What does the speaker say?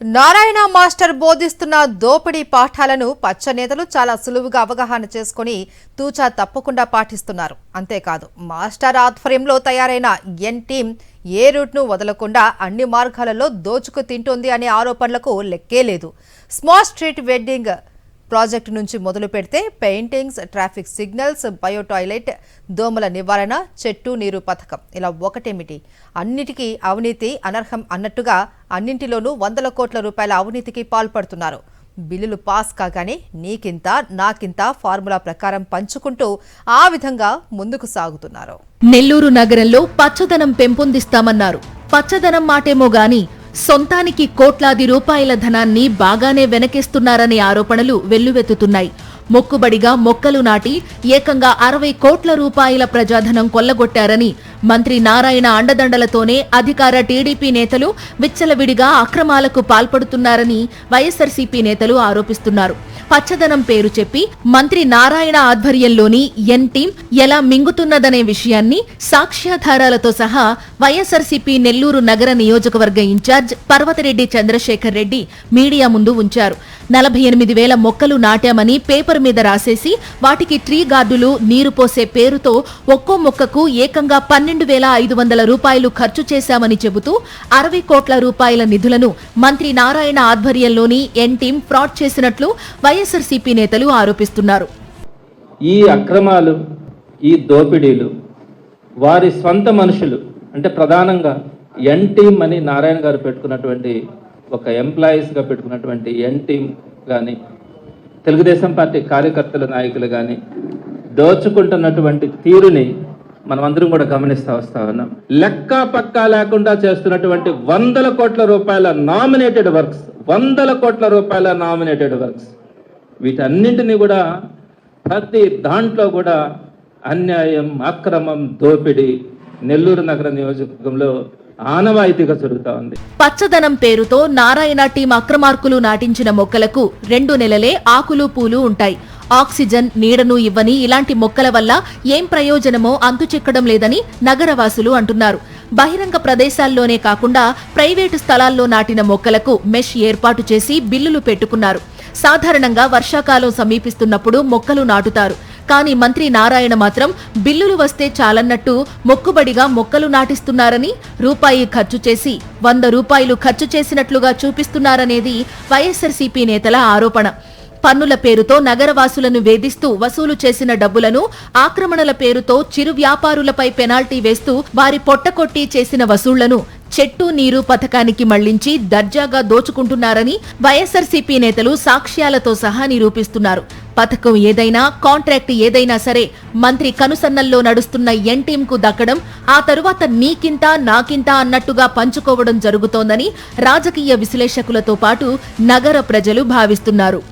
Narayana master బోధిస్తున్న దోపిడీ పాఠాలను పచ్చ నేతలు చాలా సులువుగా అవగాహన చేసుకుని తూచా తప్పకుండా పాటిస్తున్నారు. అంతేకాదు మాస్టర్ ఆధ్వర్యంలో తయారైన ఎన్ టీం ఏ రూట్ను వదలకుండా అన్ని మార్గాలలో దోచుకు తింటోంది అనే ఆరోపణలకు లెక్కే లేదు. స్మార్ట్ స్ట్రీట్ వెడ్డింగ్ ప్రాజెక్టు నుంచి మొదలు పెడితే paintings, traffic signals, bio toilet, దోమల నివారణ, చెట్టు నీరు పథకం ఇలా ఒకటేమిటి అన్నిటికీ అవినీతి అనర్హం అన్నట్టుగా అన్నింటిలోనూ వందల కోట్ల రూపాయల అవినీతికి పాల్పడుతున్నారు. బిల్లులు పాస్ కాగానే నీకింత నాకింత ఫార్ములా ప్రకారం పంచుకుంటూ ఆ విధంగా ముందుకు సాగుతున్నారు. నెల్లూరు నగరంలో పచ్చదనం పెంపొందిస్తామన్నారు. పచ్చదనం మాటేమో గాని సొంతానికి కోట్లాది రూపాయల ధనాన్ని బాగానే వెనకేస్తున్నారనే ఆరోపణలు వెల్లువెత్తుతున్నాయి. మొక్కుబడిగా మొక్కలు నాటి ఏకంగా 60 కోట్ల రూపాయల ప్రజాధనం కొల్లగొట్టారని మంత్రి నారాయణ అండదండలతోనే అధికార టీడీపీ నేతలు విచ్చలవిడిగా అక్రమాలకు పాల్పడుతున్నారని వైఎస్ఆర్సీపీ నేతలు ఆరోపిస్తున్నారు. పచ్చదనం పేరు చెప్పి మంత్రి నారాయణ ఆధ్వర్యంలోని ఎన్ టీం ఎలా మింగుతున్నదనే విషయాన్ని సాక్ష్యాధారాలతో సహా వైఎస్ఆర్సీపీ నెల్లూరు నగర నియోజకవర్గ ఇన్ఛార్జ్ పర్వతిరెడ్డి చంద్రశేఖర్ రెడ్డి మీడియా ముందు ఉంచారు. 48,000 మొక్కలు నాటామని పేపర్ మీద రాసేసి వాటికి ట్రీ గార్డులు, నీరు పోసే పేరుతో ఒక్కో మొక్కకు ఏకంగా 12,500 రూపాయలు ఖర్చు చేశామని చెబుతూ 60 కోట్ల రూపాయల నిధులను మంత్రి నారాయణ ఆధ్వర్యంలోని ఎన్ టీం ఫ్రాడ్ చేసినట్లు వైఎస్ఆర్సీపీ నేతలు ఆరోపిస్తున్నారు. ఈ అక్రమాలు, ఈ దోపిడీలు వారి స్వంత మనుషులు అంటే ప్రధానంగా ఎన్ టీం అని నారాయణ గారు పెట్టుకున్నటువంటి ఒక ఎంప్లాయీస్గా పెట్టుకున్నటువంటి ఎన్ టీం కానీ తెలుగుదేశం పార్టీ కార్యకర్తల నాయకులు కానీ దోచుకుంటున్నటువంటి తీరుని మనమందరం కూడా గమనిస్తూ వస్తా ఉన్నాం. లెక్క పక్కా లేకుండా చేస్తున్నటువంటి 100 కోట్ల రూపాయల నామినేటెడ్ వర్క్స్, 100 కోట్ల రూపాయల నామినేటెడ్ వర్క్స్, వీటన్నింటినీ కూడా ప్రతి దాంట్లో కూడా అన్యాయం, అక్రమం, దోపిడీ నెల్లూరు నగర నియోజకవర్గంలో ఆనవాయితీగా జరుగుతా ఉంది. పచ్చదనం పేరుతో నారాయణ టీం అక్రమార్కులు నాటించిన మొక్కలకు 2 నెలలే ఆకులు పూలు ఉంటాయి. ఆక్సిజన్, నీడను ఇవ్వని ఇలాంటి మొక్కల వల్ల ఏం ప్రయోజనమో అంతుచిక్కడం లేదని నగరవాసులు అంటున్నారు. బహిరంగ ప్రదేశాల్లోనే కాకుండా ప్రైవేటు స్థలాల్లో నాటిన మొక్కలకు మెష్ ఏర్పాటు చేసి బిల్లులు పెట్టుకున్నారు. సాధారణంగా వర్షాకాలం సమీపిస్తున్నప్పుడు మొక్కలు నాటుతారు. కానీ మంత్రి నారాయణ మాత్రం బిల్లులు వస్తే చాలన్నట్టు మొక్కుబడిగా మొక్కలు నాటిస్తున్నారని, రూపాయి ఖర్చు చేసి 100 రూపాయలు ఖర్చు చేసినట్లుగా చూపిస్తున్నారనేది వైఎస్ఆర్సీపీ నేతల ఆరోపణ. పన్నుల పేరుతో నగరవాసులను వేధిస్తూ వసూలు చేసిన డబ్బులను ఆక్రమణల పేరుతో చిరు వ్యాపారులపై పెనాల్టీ వేస్తూ వారి పొట్టకొట్టి చేసిన వసూళ్లను చెట్టు నీరు పథకానికి మళ్లించి దర్జాగా దోచుకుంటున్నారని వైఎస్ఆర్సీపీ నేతలు సాక్ష్యాలతో సహా నిరూపిస్తున్నారు. పథకం ఏదైనా, కాంట్రాక్ట్ ఏదైనా సరే మంత్రి కనుసన్నల్లో నడుస్తున్న ఎన్ టీంకు దక్కడం, ఆ తరువాత నీకింత నాకింత అన్నట్టుగా పంచుకోవడం జరుగుతోందని రాజకీయ విశ్లేషకులతో పాటు నగర ప్రజలు భావిస్తున్నారు.